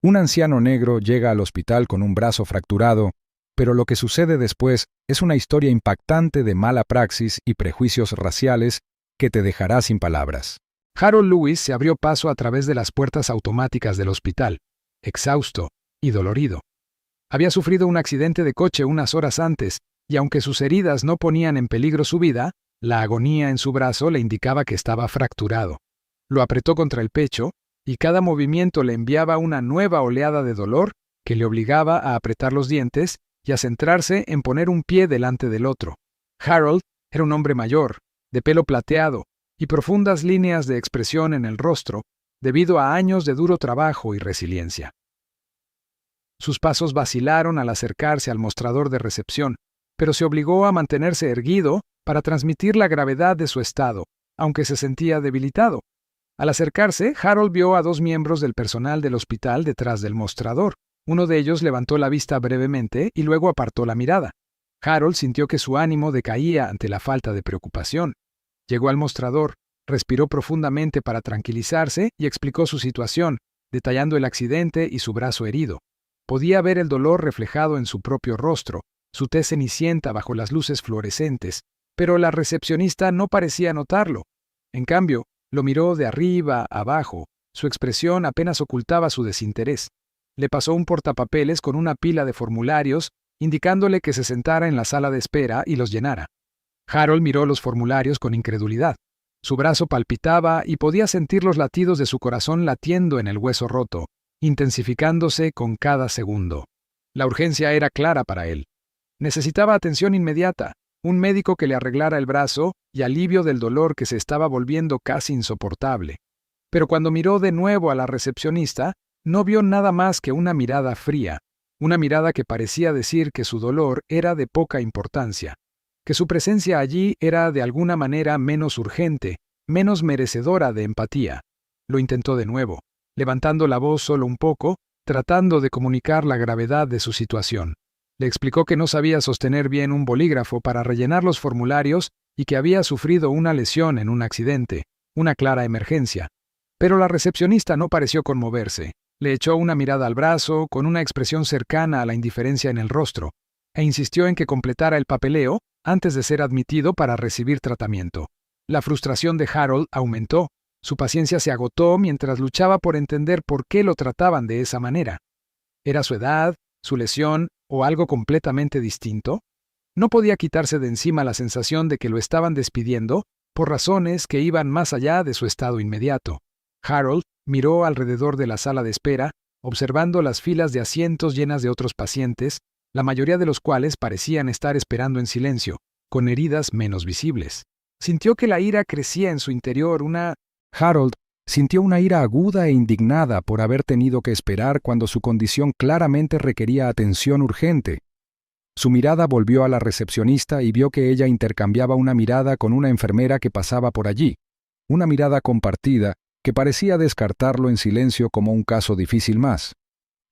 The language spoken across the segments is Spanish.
Un anciano negro llega al hospital con un brazo fracturado, pero lo que sucede después es una historia impactante de mala praxis y prejuicios raciales que te dejará sin palabras. Harold Lewis se abrió paso a través de las puertas automáticas del hospital, exhausto y dolorido. Había sufrido un accidente de coche unas horas antes, y aunque sus heridas no ponían en peligro su vida, la agonía en su brazo le indicaba que estaba fracturado. Lo apretó contra el pecho, y cada movimiento le enviaba una nueva oleada de dolor que le obligaba a apretar los dientes y a centrarse en poner un pie delante del otro. Harold era un hombre mayor, de pelo plateado y profundas líneas de expresión en el rostro, debido a años de duro trabajo y resiliencia. Sus pasos vacilaron al acercarse al mostrador de recepción, pero se obligó a mantenerse erguido para transmitir la gravedad de su estado, aunque se sentía debilitado. Al acercarse, Harold vio a dos miembros del personal del hospital detrás del mostrador. Uno de ellos levantó la vista brevemente y luego apartó la mirada. Harold sintió que su ánimo decaía ante la falta de preocupación. Llegó al mostrador, respiró profundamente para tranquilizarse y explicó su situación, detallando el accidente y su brazo herido. Podía ver el dolor reflejado en su propio rostro, su tez cenicienta bajo las luces fluorescentes, pero la recepcionista no parecía notarlo. En cambio, lo miró de arriba a abajo. Su expresión apenas ocultaba su desinterés. Le pasó un portapapeles con una pila de formularios, indicándole que se sentara en la sala de espera y los llenara. Harold miró los formularios con incredulidad. Su brazo palpitaba y podía sentir los latidos de su corazón latiendo en el hueso roto, intensificándose con cada segundo. La urgencia era clara para él. Necesitaba atención inmediata, un médico que le arreglara el brazo y alivio del dolor que se estaba volviendo casi insoportable. Pero cuando miró de nuevo a la recepcionista, no vio nada más que una mirada fría, una mirada que parecía decir que su dolor era de poca importancia, que su presencia allí era de alguna manera menos urgente, menos merecedora de empatía. Lo intentó de nuevo, levantando la voz solo un poco, tratando de comunicar la gravedad de su situación. Le explicó que no sabía sostener bien un bolígrafo para rellenar los formularios y que había sufrido una lesión en un accidente, una clara emergencia. Pero la recepcionista no pareció conmoverse. Le echó una mirada al brazo, con una expresión cercana a la indiferencia en el rostro, e insistió en que completara el papeleo antes de ser admitido para recibir tratamiento. La frustración de Harold aumentó. Su paciencia se agotó mientras luchaba por entender por qué lo trataban de esa manera. ¿Era su edad, su lesión o algo completamente distinto? No podía quitarse de encima la sensación de que lo estaban despidiendo por razones que iban más allá de su estado inmediato. Harold miró alrededor de la sala de espera, observando las filas de asientos llenas de otros pacientes, la mayoría de los cuales parecían estar esperando en silencio, con heridas menos visibles. Sintió que la ira crecía en su interior, Harold sintió una ira aguda e indignada por haber tenido que esperar cuando su condición claramente requería atención urgente. Su mirada volvió a la recepcionista y vio que ella intercambiaba una mirada con una enfermera que pasaba por allí, una mirada compartida que parecía descartarlo en silencio como un caso difícil más.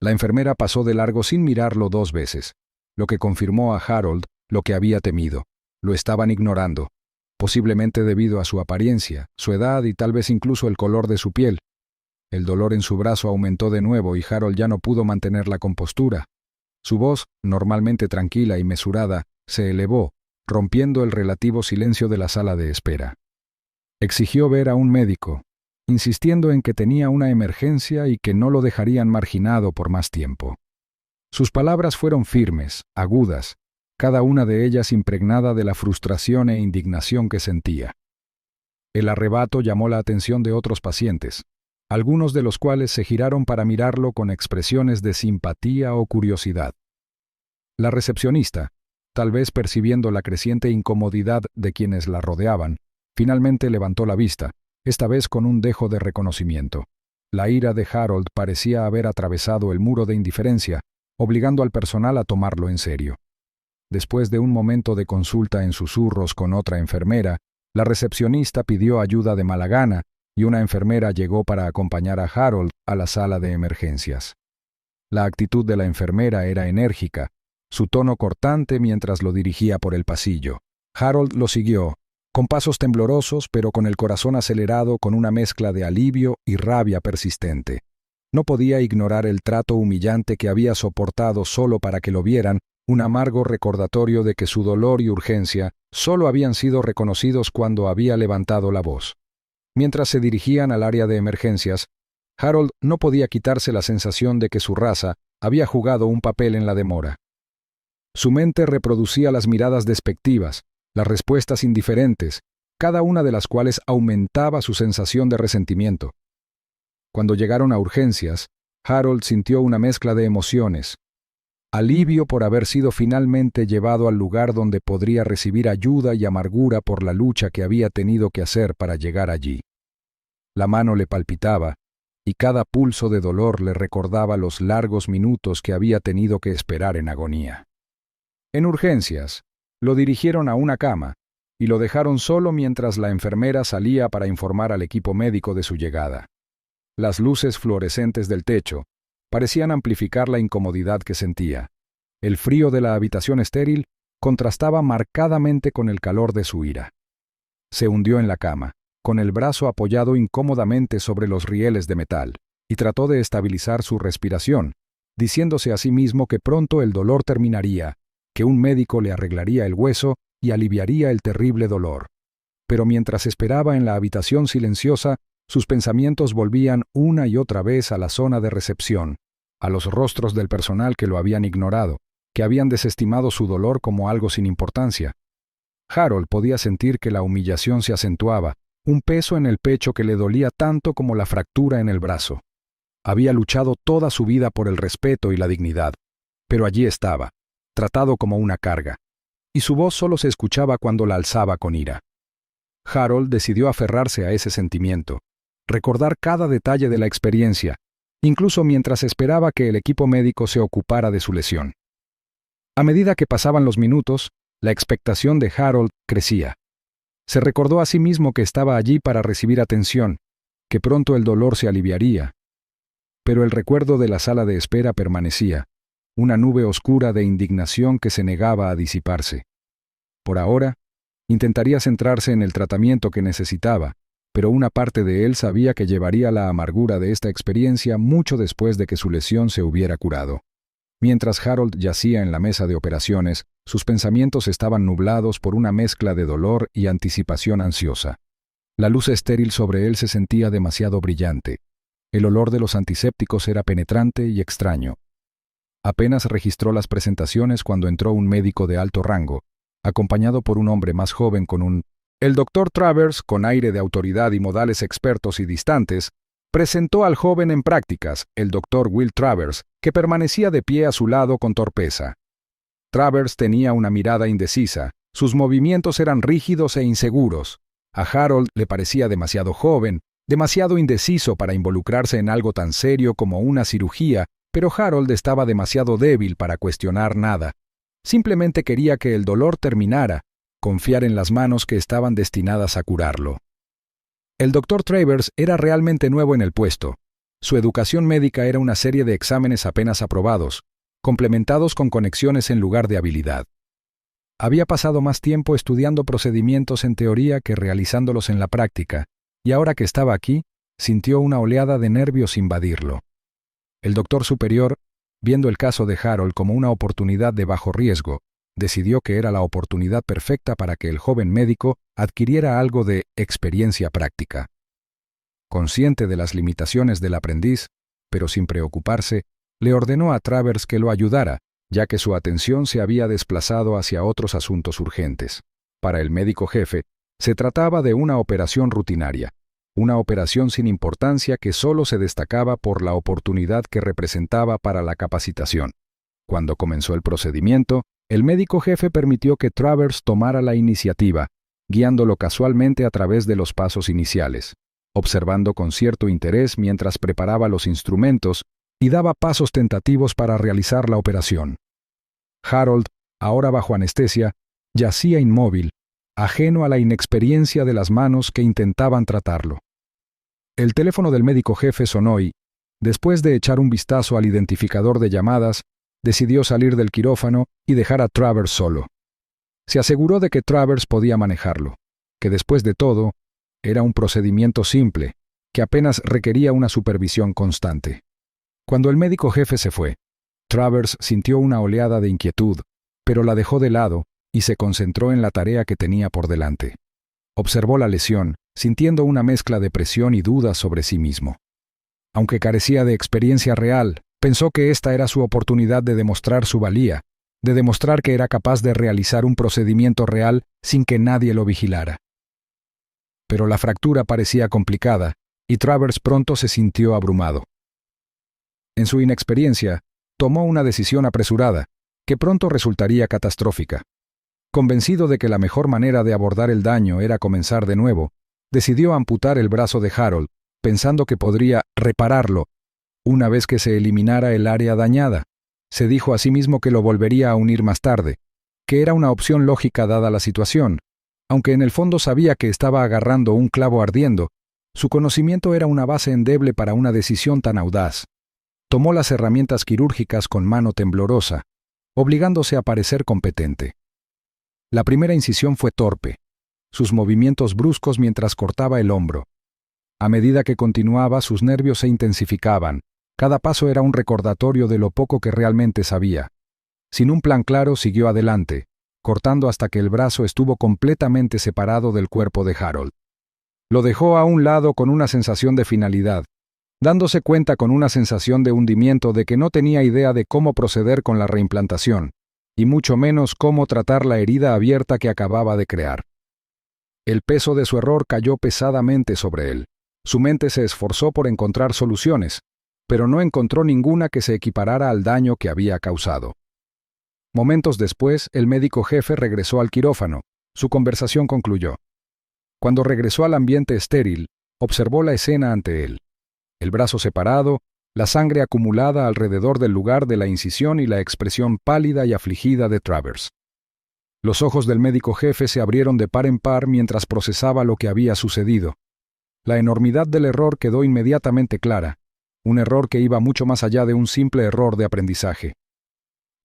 La enfermera pasó de largo sin mirarlo 2 veces, lo que confirmó a Harold lo que había temido. Lo estaban ignorando, posiblemente debido a su apariencia, su edad y tal vez incluso el color de su piel. El dolor en su brazo aumentó de nuevo y Harold ya no pudo mantener la compostura. Su voz, normalmente tranquila y mesurada, se elevó, rompiendo el relativo silencio de la sala de espera. Exigió ver a un médico, insistiendo en que tenía una emergencia y que no lo dejarían marginado por más tiempo. Sus palabras fueron firmes, agudas, cada una de ellas impregnada de la frustración e indignación que sentía. El arrebato llamó la atención de otros pacientes, algunos de los cuales se giraron para mirarlo con expresiones de simpatía o curiosidad. La recepcionista, tal vez percibiendo la creciente incomodidad de quienes la rodeaban, finalmente levantó la vista, esta vez con un dejo de reconocimiento. La ira de Harold parecía haber atravesado el muro de indiferencia, obligando al personal a tomarlo en serio. Después de un momento de consulta en susurros con otra enfermera, la recepcionista pidió ayuda de mala gana y una enfermera llegó para acompañar a Harold a la sala de emergencias. La actitud de la enfermera era enérgica, su tono cortante mientras lo dirigía por el pasillo. Harold lo siguió, con pasos temblorosos pero con el corazón acelerado con una mezcla de alivio y rabia persistente. No podía ignorar el trato humillante que había soportado solo para que lo vieran, un amargo recordatorio de que su dolor y urgencia solo habían sido reconocidos cuando había levantado la voz. Mientras se dirigían al área de emergencias, Harold no podía quitarse la sensación de que su raza había jugado un papel en la demora. Su mente reproducía las miradas despectivas, las respuestas indiferentes, cada una de las cuales aumentaba su sensación de resentimiento. Cuando llegaron a urgencias, Harold sintió una mezcla de emociones: alivio por haber sido finalmente llevado al lugar donde podría recibir ayuda y amargura por la lucha que había tenido que hacer para llegar allí. La mano le palpitaba, y cada pulso de dolor le recordaba los largos minutos que había tenido que esperar en agonía. En urgencias, lo dirigieron a una cama, y lo dejaron solo mientras la enfermera salía para informar al equipo médico de su llegada. Las luces fluorescentes del techo parecían amplificar la incomodidad que sentía. El frío de la habitación estéril contrastaba marcadamente con el calor de su ira. Se hundió en la cama, con el brazo apoyado incómodamente sobre los rieles de metal, y trató de estabilizar su respiración, diciéndose a sí mismo que pronto el dolor terminaría, que un médico le arreglaría el hueso y aliviaría el terrible dolor. Pero mientras esperaba en la habitación silenciosa, sus pensamientos volvían una y otra vez a la zona de recepción, a los rostros del personal que lo habían ignorado, que habían desestimado su dolor como algo sin importancia. Harold podía sentir que la humillación se acentuaba, un peso en el pecho que le dolía tanto como la fractura en el brazo. Había luchado toda su vida por el respeto y la dignidad, pero allí estaba, tratado como una carga, y su voz solo se escuchaba cuando la alzaba con ira. Harold decidió aferrarse a ese sentimiento, recordar cada detalle de la experiencia, incluso mientras esperaba que el equipo médico se ocupara de su lesión. A medida que pasaban los minutos, la expectación de Harold crecía. Se recordó a sí mismo que estaba allí para recibir atención, que pronto el dolor se aliviaría. Pero el recuerdo de la sala de espera permanecía, una nube oscura de indignación que se negaba a disiparse. Por ahora, intentaría centrarse en el tratamiento que necesitaba, pero una parte de él sabía que llevaría la amargura de esta experiencia mucho después de que su lesión se hubiera curado. Mientras Harold yacía en la mesa de operaciones, sus pensamientos estaban nublados por una mezcla de dolor y anticipación ansiosa. La luz estéril sobre él se sentía demasiado brillante. El olor de los antisépticos era penetrante y extraño. Apenas registró las presentaciones cuando entró un médico de alto rango, acompañado por un hombre más joven con un El doctor Travers, con aire de autoridad y modales expertos y distantes, presentó al joven en prácticas, el doctor Will Travers, que permanecía de pie a su lado con torpeza. Travers tenía una mirada indecisa, sus movimientos eran rígidos e inseguros. A Harold le parecía demasiado joven, demasiado indeciso para involucrarse en algo tan serio como una cirugía, pero Harold estaba demasiado débil para cuestionar nada. Simplemente quería que el dolor terminara, confiar en las manos que estaban destinadas a curarlo. El doctor Travers era realmente nuevo en el puesto. Su educación médica era una serie de exámenes apenas aprobados, complementados con conexiones en lugar de habilidad. Había pasado más tiempo estudiando procedimientos en teoría que realizándolos en la práctica, y ahora que estaba aquí, sintió una oleada de nervios invadirlo. El doctor superior, viendo el caso de Harold como una oportunidad de bajo riesgo, decidió que era la oportunidad perfecta para que el joven médico adquiriera algo de experiencia práctica. Consciente de las limitaciones del aprendiz, pero sin preocuparse, le ordenó a Travers que lo ayudara, ya que su atención se había desplazado hacia otros asuntos urgentes. Para el médico jefe, se trataba de una operación rutinaria, una operación sin importancia que solo se destacaba por la oportunidad que representaba para la capacitación. Cuando comenzó el procedimiento, el médico jefe permitió que Travers tomara la iniciativa, guiándolo casualmente a través de los pasos iniciales, observando con cierto interés mientras preparaba los instrumentos y daba pasos tentativos para realizar la operación. Harold, ahora bajo anestesia, yacía inmóvil, ajeno a la inexperiencia de las manos que intentaban tratarlo. El teléfono del médico jefe sonó y, después de echar un vistazo al identificador de llamadas, decidió salir del quirófano y dejar a Travers solo. Se aseguró de que Travers podía manejarlo, que después de todo, era un procedimiento simple, que apenas requería una supervisión constante. Cuando el médico jefe se fue, Travers sintió una oleada de inquietud, pero la dejó de lado y se concentró en la tarea que tenía por delante. Observó la lesión, sintiendo una mezcla de presión y dudas sobre sí mismo. Aunque carecía de experiencia real, pensó que esta era su oportunidad de demostrar su valía, de demostrar que era capaz de realizar un procedimiento real sin que nadie lo vigilara. Pero la fractura parecía complicada, y Travers pronto se sintió abrumado. En su inexperiencia, tomó una decisión apresurada, que pronto resultaría catastrófica. Convencido de que la mejor manera de abordar el daño era comenzar de nuevo, decidió amputar el brazo de Harold, pensando que podría repararlo una vez que se eliminara el área dañada. Se dijo a sí mismo que lo volvería a unir más tarde, que era una opción lógica dada la situación. Aunque en el fondo sabía que estaba agarrando un clavo ardiendo, su conocimiento era una base endeble para una decisión tan audaz. Tomó las herramientas quirúrgicas con mano temblorosa, obligándose a parecer competente. La primera incisión fue torpe, sus movimientos bruscos mientras cortaba el hombro. A medida que continuaba, sus nervios se intensificaban. Cada paso era un recordatorio de lo poco que realmente sabía. Sin un plan claro, siguió adelante, cortando hasta que el brazo estuvo completamente separado del cuerpo de Harold. Lo dejó a un lado con una sensación de finalidad, dándose cuenta con una sensación de hundimiento de que no tenía idea de cómo proceder con la reimplantación, y mucho menos cómo tratar la herida abierta que acababa de crear. El peso de su error cayó pesadamente sobre él. Su mente se esforzó por encontrar soluciones, pero no encontró ninguna que se equiparara al daño que había causado. Momentos después, el médico jefe regresó al quirófano. Su conversación concluyó. Cuando regresó al ambiente estéril, observó la escena ante él. El brazo separado, la sangre acumulada alrededor del lugar de la incisión y la expresión pálida y afligida de Travers. Los ojos del médico jefe se abrieron de par en par mientras procesaba lo que había sucedido. La enormidad del error quedó inmediatamente clara, un error que iba mucho más allá de un simple error de aprendizaje.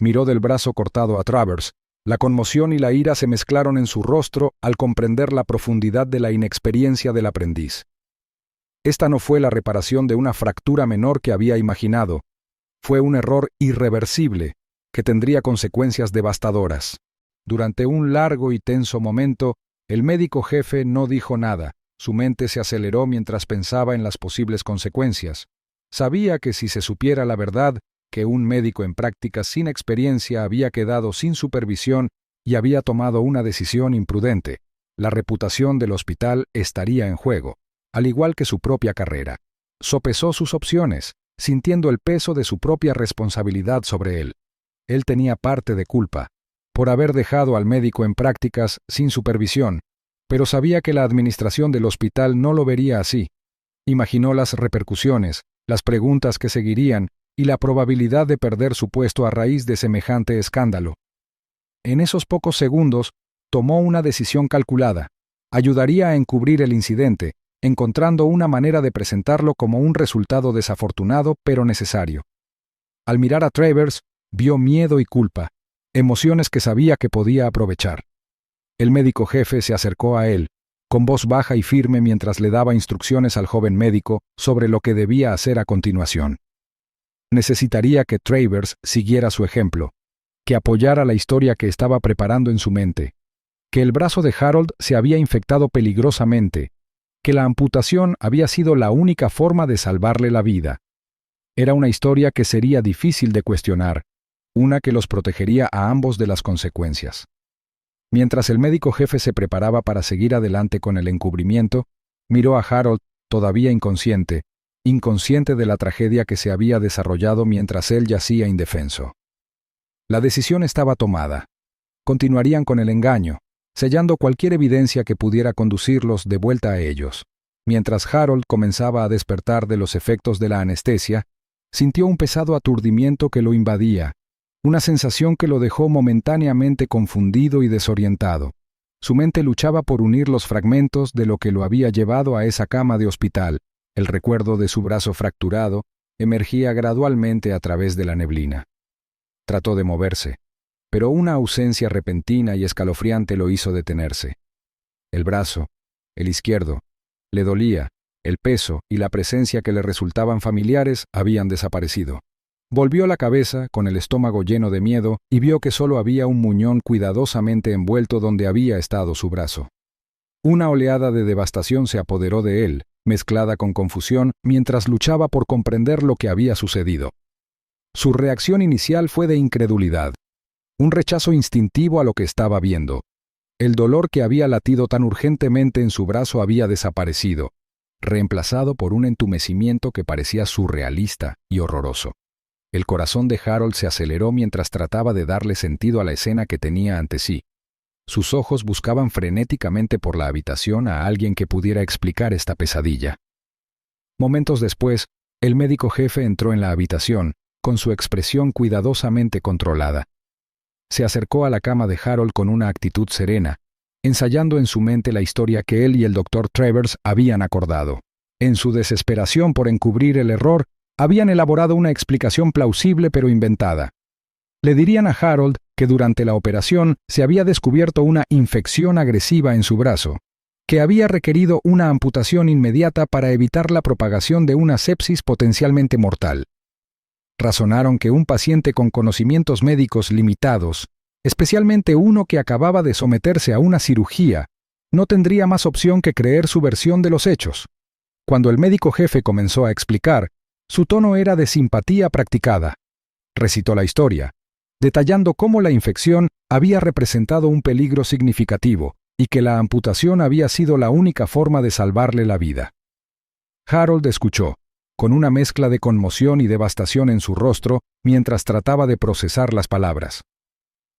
Miró del brazo cortado a Travers. La conmoción y la ira se mezclaron en su rostro al comprender la profundidad de la inexperiencia del aprendiz. Esta no fue la reparación de una fractura menor que había imaginado. Fue un error irreversible, que tendría consecuencias devastadoras. Durante un largo y tenso momento, el médico jefe no dijo nada. Su mente se aceleró mientras pensaba en las posibles consecuencias. Sabía que si se supiera la verdad, que un médico en práctica sin experiencia había quedado sin supervisión y había tomado una decisión imprudente, la reputación del hospital estaría en juego, al igual que su propia carrera. Sopesó sus opciones, sintiendo el peso de su propia responsabilidad sobre él. Él tenía parte de culpa, por haber dejado al médico en prácticas sin supervisión, pero sabía que la administración del hospital no lo vería así. Imaginó las repercusiones, las preguntas que seguirían y la probabilidad de perder su puesto a raíz de semejante escándalo. En esos pocos segundos, tomó una decisión calculada. Ayudaría a encubrir el incidente, encontrando una manera de presentarlo como un resultado desafortunado pero necesario. Al mirar a Travers, vio miedo y culpa, emociones que sabía que podía aprovechar. El médico jefe se acercó a él, con voz baja y firme mientras le daba instrucciones al joven médico sobre lo que debía hacer a continuación. Necesitaría que Travers siguiera su ejemplo, que apoyara la historia que estaba preparando en su mente, que el brazo de Harold se había infectado peligrosamente, que la amputación había sido la única forma de salvarle la vida. Era una historia que sería difícil de cuestionar, una que los protegería a ambos de las consecuencias. Mientras el médico jefe se preparaba para seguir adelante con el encubrimiento, miró a Harold, todavía inconsciente de la tragedia que se había desarrollado mientras él yacía indefenso. La decisión estaba tomada. Continuarían con el engaño, sellando cualquier evidencia que pudiera conducirlos de vuelta a ellos. Mientras Harold comenzaba a despertar de los efectos de la anestesia, sintió un pesado aturdimiento que lo invadía, una sensación que lo dejó momentáneamente confundido y desorientado. Su mente luchaba por unir los fragmentos de lo que lo había llevado a esa cama de hospital. El recuerdo de su brazo fracturado emergía gradualmente a través de la neblina. Trató de moverse, pero una ausencia repentina y escalofriante lo hizo detenerse. El brazo, el izquierdo, le dolía, El peso y la presencia que le resultaban familiares habían desaparecido. Volvió la cabeza, con el estómago lleno de miedo, y vio que solo había un muñón cuidadosamente envuelto donde había estado su brazo. Una oleada de devastación se apoderó de él, mezclada con confusión, mientras luchaba por comprender lo que había sucedido. Su reacción inicial fue de incredulidad, un rechazo instintivo a lo que estaba viendo. El dolor que había latido tan urgentemente en su brazo había desaparecido, reemplazado por un entumecimiento que parecía surrealista y horroroso. El corazón de Harold se aceleró mientras trataba de darle sentido a la escena que tenía ante sí. Sus ojos buscaban frenéticamente por la habitación a alguien que pudiera explicar esta pesadilla. Momentos después, el médico jefe entró en la habitación, con su expresión cuidadosamente controlada. Se acercó a la cama de Harold con una actitud serena, ensayando en su mente la historia que él y el Dr. Travers habían acordado. En su desesperación por encubrir el error, habían elaborado una explicación plausible pero inventada. Le dirían a Harold que durante la operación se había descubierto una infección agresiva en su brazo, que había requerido una amputación inmediata para evitar la propagación de una sepsis potencialmente mortal. Razonaron que un paciente con conocimientos médicos limitados, especialmente uno que acababa de someterse a una cirugía, no tendría más opción que creer su versión de los hechos. Cuando el médico jefe comenzó a explicar, su tono era de simpatía practicada. Recitó la historia, detallando cómo la infección había representado un peligro significativo y que la amputación había sido la única forma de salvarle la vida. Harold escuchó, con una mezcla de conmoción y devastación en su rostro, mientras trataba de procesar las palabras.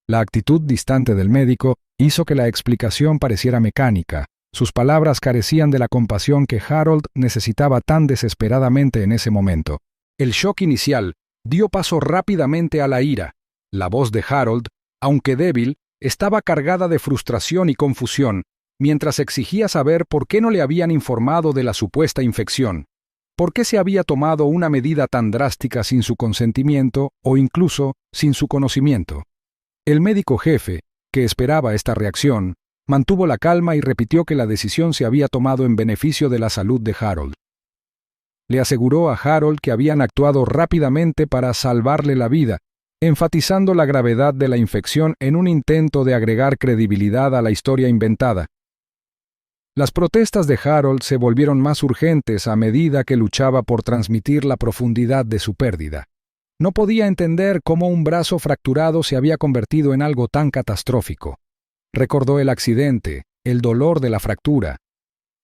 La actitud distante del médico hizo que la explicación pareciera mecánica. Sus palabras carecían de la compasión que Harold necesitaba tan desesperadamente en ese momento. El shock inicial dio paso rápidamente a la ira. La voz de Harold, aunque débil, estaba cargada de frustración y confusión, mientras exigía saber por qué no le habían informado de la supuesta infección, por qué se había tomado una medida tan drástica sin su consentimiento o incluso sin su conocimiento. El médico jefe, que esperaba esta reacción, mantuvo la calma y repitió que la decisión se había tomado en beneficio de la salud de Harold. Le aseguró a Harold que habían actuado rápidamente para salvarle la vida, enfatizando la gravedad de la infección en un intento de agregar credibilidad a la historia inventada. Las protestas de Harold se volvieron más urgentes a medida que luchaba por transmitir la profundidad de su pérdida. No podía entender cómo un brazo fracturado se había convertido en algo tan catastrófico. Recordó el accidente, el dolor de la fractura.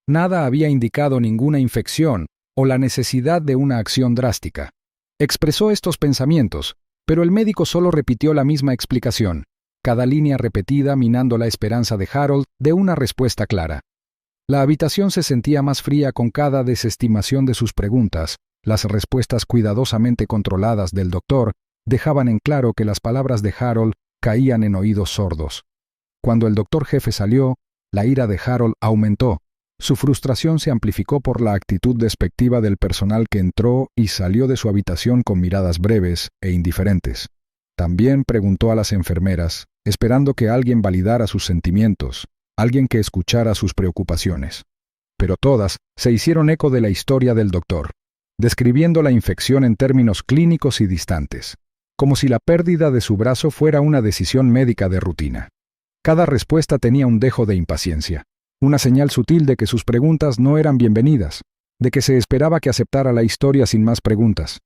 Nada había indicado ninguna infección o la necesidad de una acción drástica. Expresó estos pensamientos, pero el médico solo repitió la misma explicación, cada línea repetida minando la esperanza de Harold de una respuesta clara. La habitación se sentía más fría con cada desestimación de sus preguntas. Las respuestas cuidadosamente controladas del doctor dejaban en claro que las palabras de Harold caían en oídos sordos. Cuando el doctor jefe salió, la ira de Harold aumentó. Su frustración se amplificó por la actitud despectiva del personal que entró y salió de su habitación con miradas breves e indiferentes. También preguntó a las enfermeras, esperando que alguien validara sus sentimientos, alguien que escuchara sus preocupaciones. Pero todas se hicieron eco de la historia del doctor, describiendo la infección en términos clínicos y distantes, como si la pérdida de su brazo fuera una decisión médica de rutina. Cada respuesta tenía un dejo de impaciencia, una señal sutil de que sus preguntas no eran bienvenidas, de que se esperaba que aceptara la historia sin más preguntas.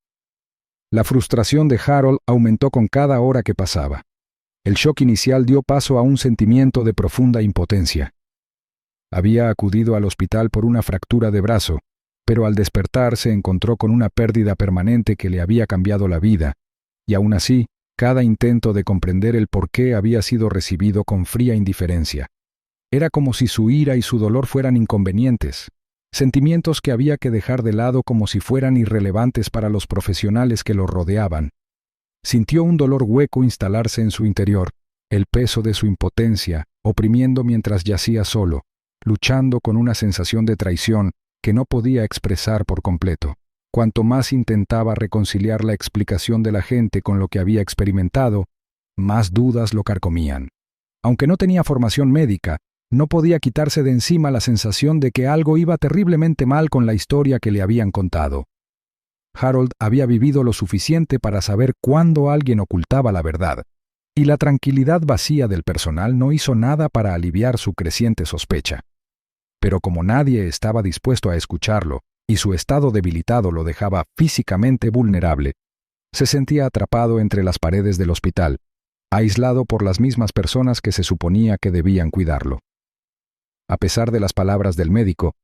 La frustración de Harold aumentó con cada hora que pasaba. El shock inicial dio paso a un sentimiento de profunda impotencia. Había acudido al hospital por una fractura de brazo, pero al despertar se encontró con una pérdida permanente que le había cambiado la vida, y aún así, cada intento de comprender el porqué había sido recibido con fría indiferencia. Era como si su ira y su dolor fueran inconvenientes, sentimientos que había que dejar de lado como si fueran irrelevantes para los profesionales que lo rodeaban. Sintió un dolor hueco instalarse en su interior, el peso de su impotencia, oprimiendo mientras yacía solo, luchando con una sensación de traición que no podía expresar por completo. Cuanto más intentaba reconciliar la explicación de la gente con lo que había experimentado, más dudas lo carcomían. Aunque no tenía formación médica, No podía quitarse de encima la sensación de que algo iba terriblemente mal con la historia que le habían contado. Harold había vivido lo suficiente para saber cuándo alguien ocultaba la verdad, y la tranquilidad vacía del personal no hizo nada para aliviar su creciente sospecha. Pero como nadie estaba dispuesto a escucharlo, y su estado debilitado lo dejaba físicamente vulnerable, se sentía atrapado entre las paredes del hospital, aislado por las mismas personas que se suponía que debían cuidarlo. A pesar de las palabras del médico,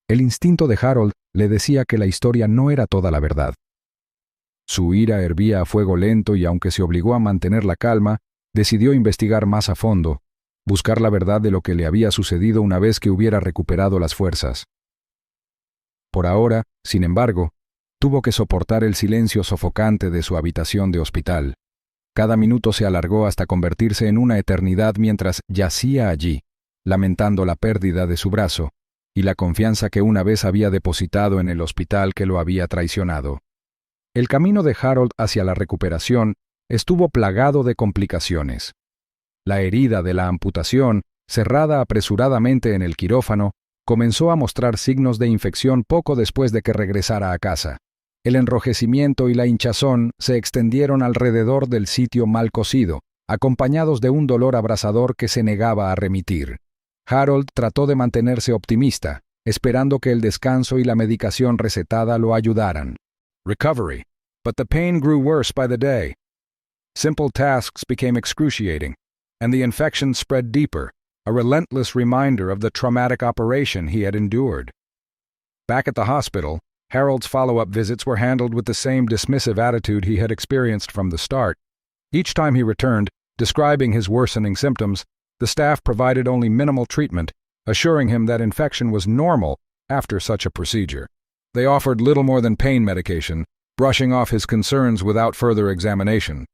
el instinto de Harold le decía que la historia no era toda la verdad. Su ira hervía a fuego lento y aunque se obligó a mantener la calma, decidió investigar más a fondo, buscar la verdad de lo que le había sucedido una vez que hubiera recuperado las fuerzas. Por ahora, sin embargo, tuvo que soportar el silencio sofocante de su habitación de hospital. Cada minuto se alargó hasta convertirse en una eternidad mientras yacía allí, lamentando la pérdida de su brazo y la confianza que una vez había depositado en el hospital que lo había traicionado. El camino de Harold hacia la recuperación estuvo plagado de complicaciones. La herida de la amputación, cerrada apresuradamente en el quirófano, comenzó a mostrar signos de infección poco después de que regresara a casa. El enrojecimiento y la hinchazón se extendieron alrededor del sitio mal cosido, acompañados de un dolor abrasador que se negaba a remitir. Harold trató de mantenerse optimista, esperando que el descanso y la medicación recetada lo ayudaran. Recovery, but the pain grew worse by the day. Simple tasks became excruciating, and the infection spread deeper, a relentless reminder of the traumatic operation he had endured. Back at the hospital, Harold's follow-up visits were handled with the same dismissive attitude he had experienced from the start. Each time he returned, describing his worsening symptoms, the staff provided only minimal treatment, assuring him that infection was normal after such a procedure. They offered little more than pain medication, brushing off his concerns without further examination.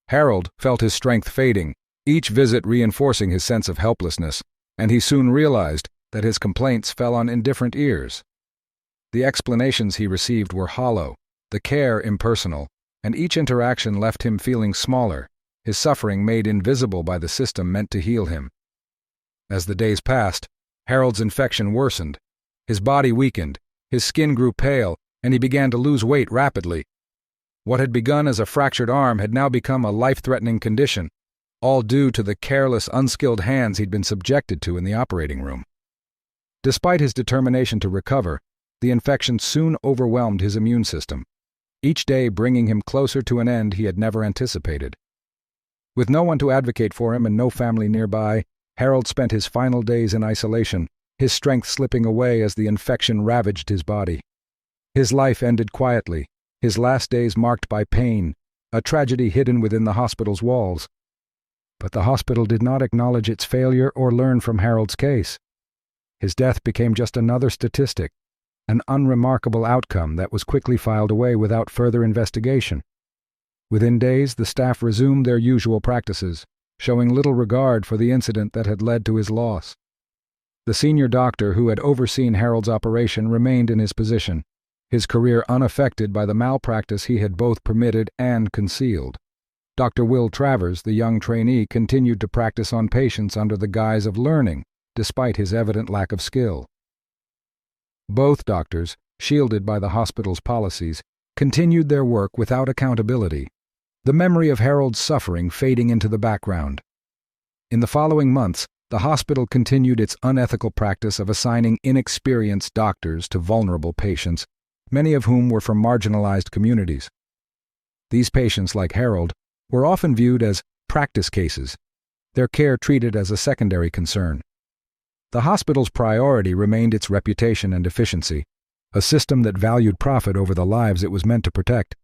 Harold felt his strength fading, each visit reinforcing his sense of helplessness, and he soon realized that his complaints fell on indifferent ears. The explanations he received were hollow, the care impersonal, and each interaction left him feeling smaller, his suffering made invisible by the system meant to heal him. As the days passed, Harold's infection worsened. His body weakened, his skin grew pale, and he began to lose weight rapidly. What had begun as a fractured arm had now become a life-threatening condition, all due to the careless, unskilled hands he'd been subjected to in the operating room. Despite his determination to recover, the infection soon overwhelmed his immune system, each day bringing him closer to an end he had never anticipated. With no one to advocate for him and no family nearby, Harold spent his final days in isolation, his strength slipping away as the infection ravaged his body. His life ended quietly, his last days marked by pain, a tragedy hidden within the hospital's walls. But the hospital did not acknowledge its failure or learn from Harold's case. His death became just another statistic, an unremarkable outcome that was quickly filed away without further investigation. Within days, the staff resumed their usual practices, showing little regard for the incident that had led to his loss. The senior doctor who had overseen Harold's operation remained in his position, his career unaffected by the malpractice he had both permitted and concealed. Dr. Will Travers, the young trainee, continued to practice on patients under the guise of learning, despite his evident lack of skill. Both doctors, shielded by the hospital's policies, continued their work without accountability, the memory of Harold's suffering fading into the background. In the following months, the hospital continued its unethical practice of assigning inexperienced doctors to vulnerable patients, many of whom were from marginalized communities. These patients, like Harold, were often viewed as practice cases, their care treated as a secondary concern. The hospital's priority remained its reputation and efficiency, a system that valued profit over the lives it was meant to protect.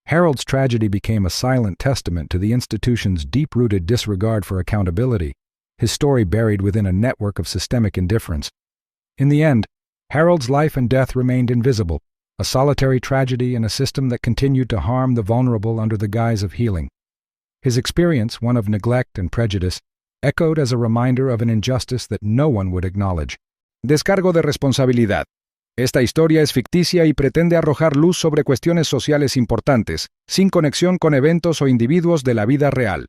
Harold's tragedy became a silent testament to the institution's deep-rooted disregard for accountability, his story buried within a network of systemic indifference. In the end, Harold's life and death remained invisible, a solitary tragedy in a system that continued to harm the vulnerable under the guise of healing. His experience, one of neglect and prejudice, echoed as a reminder of an injustice that no one would acknowledge. Descargo de responsabilidad. Esta historia es ficticia y pretende arrojar luz sobre cuestiones sociales importantes, sin conexión con eventos o individuos de la vida real.